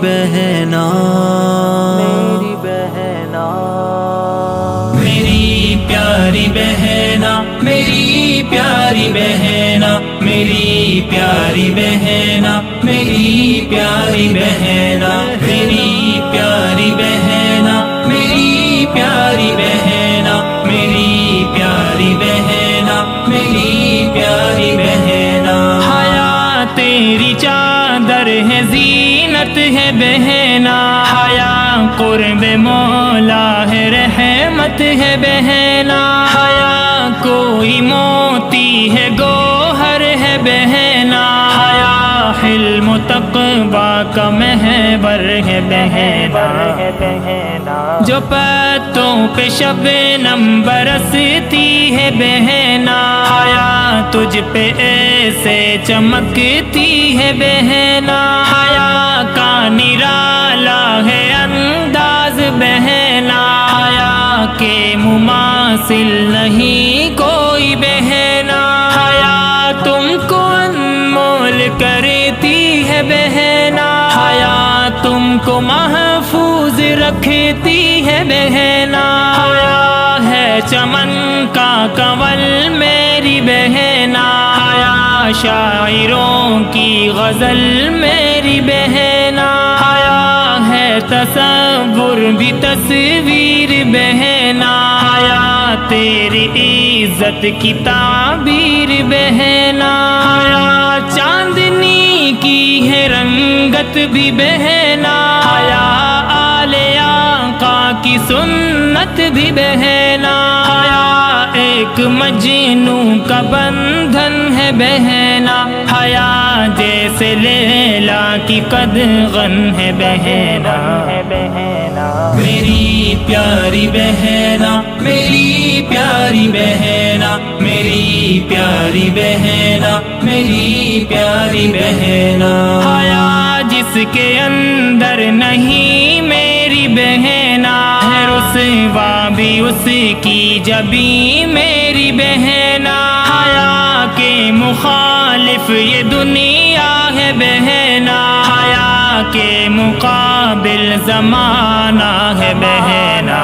بہنا، میری بہنا، میری پیاری بہنا، میری پیاری بہنا، میری پیاری بہنا، میری پیاری بہنا، میری پیاری بہنا، میری پیاری بہنا، میری پیاری بہنا، میری پیاری بہنا۔ حیا تیری چادر ہے، زینت ہے بہنا، حیا قرب مولا ہے، رحمت ہے بہنا، حیا کوئی موتی ہے، گوہر ہے بہنا، حیا حلم و تقویٰ کا محور ہے بہنا، جو پتوں پہ شبنم برستی ہے بہنا، حیا تجھ پہ ایسے چمکتی ہے بہنا، حیا کا نرالا ہے انداز بہنا، حیا کے مماثل نہیں کوئی بہنا، حیا تم کو انمول کرتی ہے بہنا، حیا تم کو محفوظ رکھتی ہے بہنا، حیا ہے چمن کا کنول میری بہنا، حیا شاعروں کی غزل میری بہنا، حیا ہے تصور بھی تصویر بہنا، حیا تیری عزت کی تعبیر بہنا، حیا چاندنی کی ہے رنگت بھی بہنا، حیا آل آقا کی سنت بھی بہنا، حیا ایک مجنوں کا بندھن ہے بہنا، حیا جیسے لیلا کی قدغن ہے بہنا، میری پیاری بہنا، میری پیاری بہنا، میری پیاری بہنا، میری پیاری بہنا، حیا جس کے اندر نہیں میری بہنا، ہے رسوا بھی اس کی جبیں میری بہنا، حیا کے مخالف یہ دنیا ہے بہنا، حیا کے مقابل زمانہ ہے بہنا،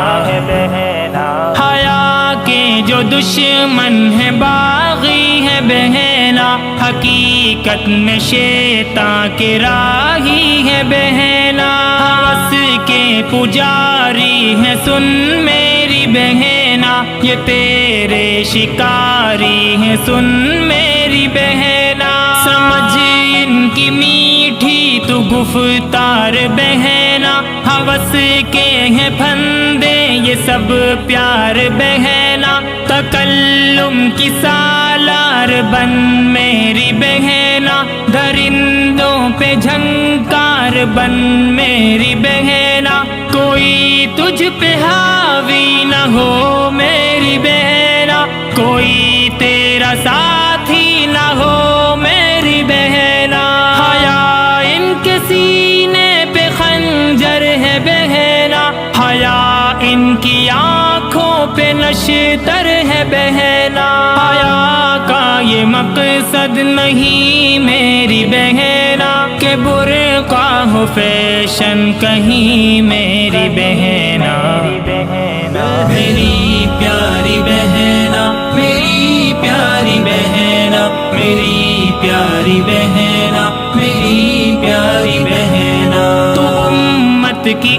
حیا کے جو دشمن ہے باغی ہے بہنا، حقیقت میں شیطان کے راہی ہے بہنا، ہوس کے پجاری ہے سن میری بہنا، یہ تیرے شکاری ہے سن میری بہنا، سمجھ ان کی میٹھی تو گفتار بہنا، ہوس کے ہیں پھندے یہ سب پیار بہنا، تکلم کی سالار بن میری بہنا، درندوں پہ جھنکار بن میری بہنا، کوئی تجھ پہ حاوی نہ ہو میری بہنا، کوئی تیرا ساتھی نہ ہو میری بہنا، حیا ان کے سینے پہ خنجر ہے بہنا، حیا ان کی آنکھوں پہ نشتر ہے بہنا، حیا کا یہ مقصد نہیں میری بہنا کہ برقع ہو فیشن کہیں میری بہنا، میری پیاری بہنا، میری پیاری بہنا، میری پیاری بہنا، میری پیاری بہنا، تو امت کی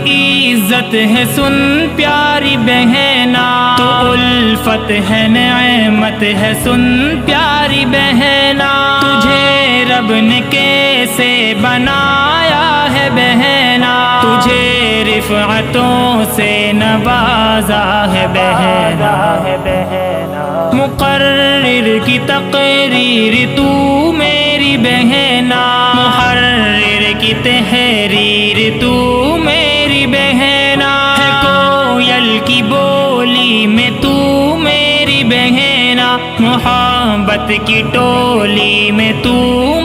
عزت ہے سن پیاری بہنا، تو الفت ہے نعمت ہے سن پیاری بہنا، تجھے رب نے کیسے بنایا ہے بہنا، تجھے رفعتوں سے نوازا ہے بہنا، مقرر کی تقریر تو میری بہنا، محرر کی تحریر تو میری بہنا، ہے کوئل کی بولی میں تو میری بہنا، محبت کی ٹولی میں تو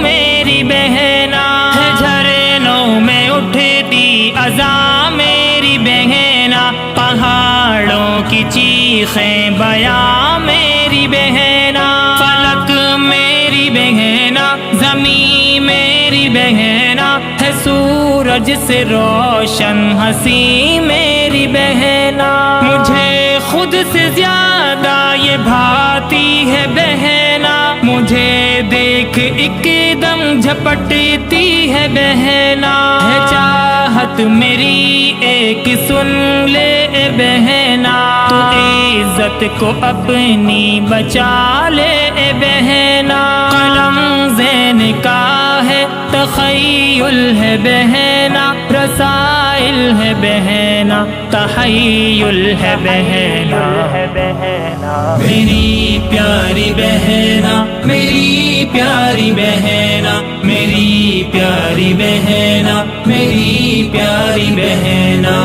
میری بہنا، ہے جھرنوں میں اٹھتی اذاں میری بہنا، پہاڑوں کی چیخیں بیاں میری بہنا، فلک میری بہنا، زمین میری بہنا، ہے سورج سے روشن ہنسی میری بہنا، مجھے خود سے زیادہ یہ بھاتی ہے بہنا، مجھے دیکھ ایک دم جھپٹتی ہے بہنا، ہے چاہت میری ایک سن لے اے بہنا، تو عزت کو اپنی بچا لے اے بہنا، قلم زین کا ہے تخیل ہے بہنا، رسائل ہے بہنا، تحیل ہے بہنا، میری پیاری بہنا، میری پیاری بہنا، میری پیاری بہنا، میری پیاری بہنا۔